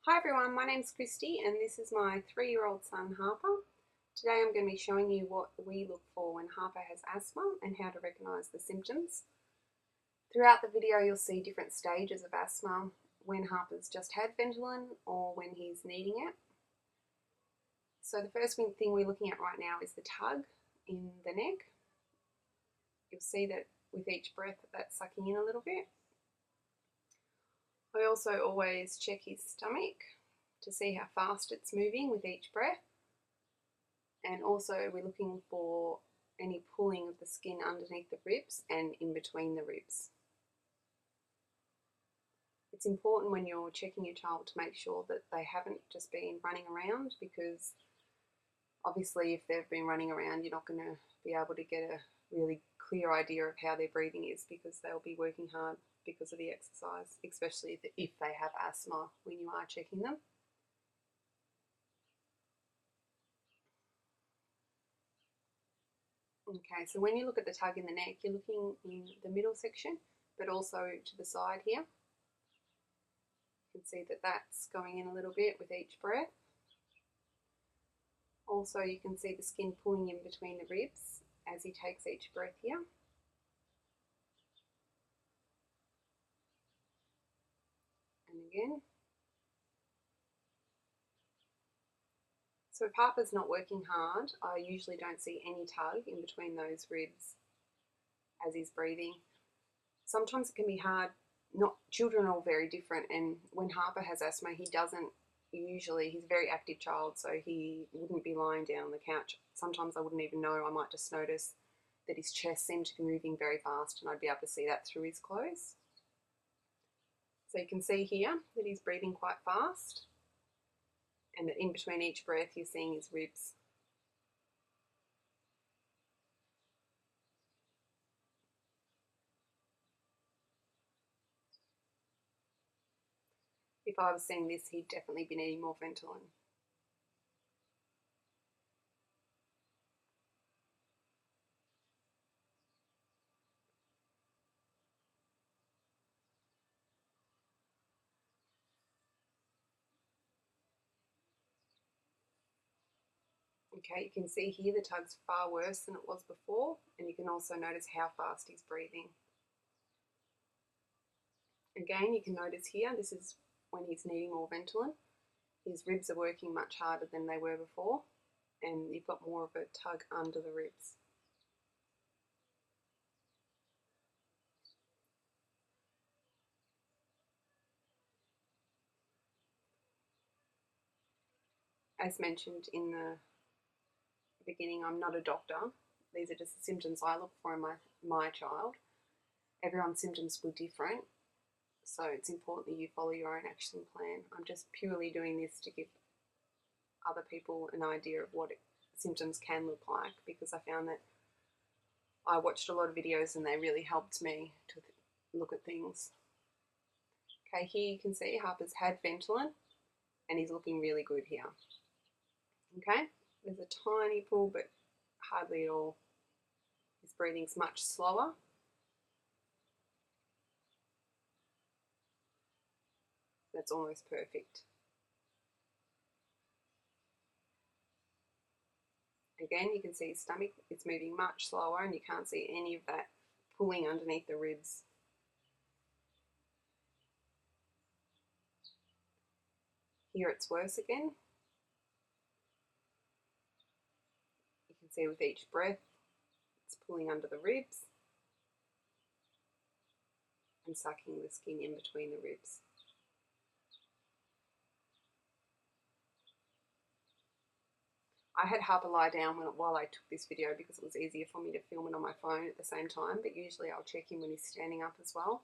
Hi everyone, my name's Christy and this is my 3-year-old son Harper. Today I'm going to be showing you what we look for when Harper has asthma and how to recognise the symptoms. Throughout the video you'll see different stages of asthma, when Harper's just had Ventolin or when he's needing it. So the first thing we're looking at right now is the tug in the neck. You'll see that with each breath that's sucking in a little bit. I also always check his stomach to see how fast it's moving with each breath. And also we're looking for any pulling of the skin underneath the ribs and in between the ribs. It's important when you're checking your child to make sure that they haven't just been running around, because obviously if they've been running around you're not going to be able to get a really clear idea of how their breathing is, because they'll be working hard because of the exercise, especially if they have asthma when you are checking them. Okay, so when you look at the tug in the neck, you're looking in the middle section, but also to the side here. You can see that that's going in a little bit with each breath. Also, you can see the skin pulling in between the ribs as he takes each breath here. And again. So if Harper's not working hard, I usually don't see any tug in between those ribs as he's breathing. Sometimes it can be hard. Children are all very different, and when Harper has asthma, he's a very active child, so he wouldn't be lying down on the couch. Sometimes I wouldn't even know. I might just notice that his chest seemed to be moving very fast, and I'd be able to see that through his clothes. So you can see here that he's breathing quite fast, and that in between each breath you're seeing his ribs. If I was seeing this, he'd definitely be needing more Ventolin. Okay, you can see here the tug's far worse than it was before, and you can also notice how fast he's breathing. Again, you can notice here, this is when he's needing more Ventolin. His ribs are working much harder than they were before, and you've got more of a tug under the ribs. As mentioned in the beginning, I'm not a doctor. These are just the symptoms I look for in my child. Everyone's symptoms will be different, so it's important that you follow your own action plan. I'm just purely doing this to give other people an idea of what symptoms can look like, because I found that I watched a lot of videos and they really helped me to look at things. Okay, here you can see Harper's had Ventolin and he's looking really good here. Okay, there's a tiny pull, but hardly at all. His breathing's much slower. That's almost perfect. Again, you can see his stomach, it's moving much slower, and you can't see any of that pulling underneath the ribs. Here it's worse again. You can see with each breath, it's pulling under the ribs and sucking the skin in between the ribs. I had Harper lie down while I took this video because it was easier for me to film it on my phone at the same time, but usually I'll check him when he's standing up as well.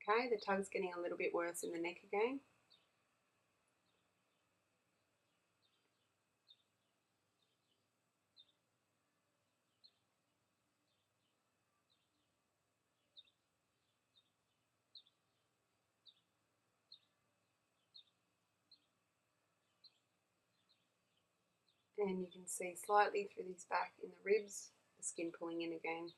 Okay, the tug's getting a little bit worse in the neck again. And you can see slightly through his back in the ribs, the skin pulling in again.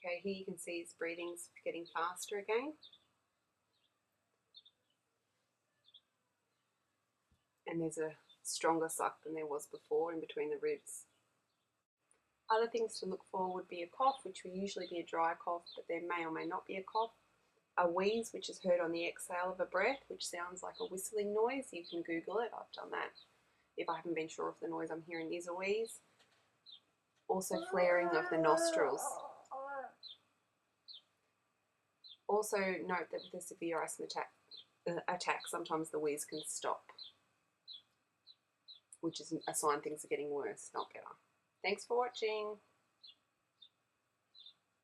Okay, here you can see his breathing's getting faster again. And there's a stronger suck than there was before in between the ribs. Other things to look for would be a cough, which will usually be a dry cough, but there may or may not be a cough. A wheeze, which is heard on the exhale of a breath, which sounds like a whistling noise. You can Google it. I've done that if I haven't been sure if the noise I'm hearing is a wheeze. Also flaring of the nostrils. Also note that with a severe asthma attack, sometimes the wheeze can stop, which is a sign things are getting worse, not better. Thanks for watching.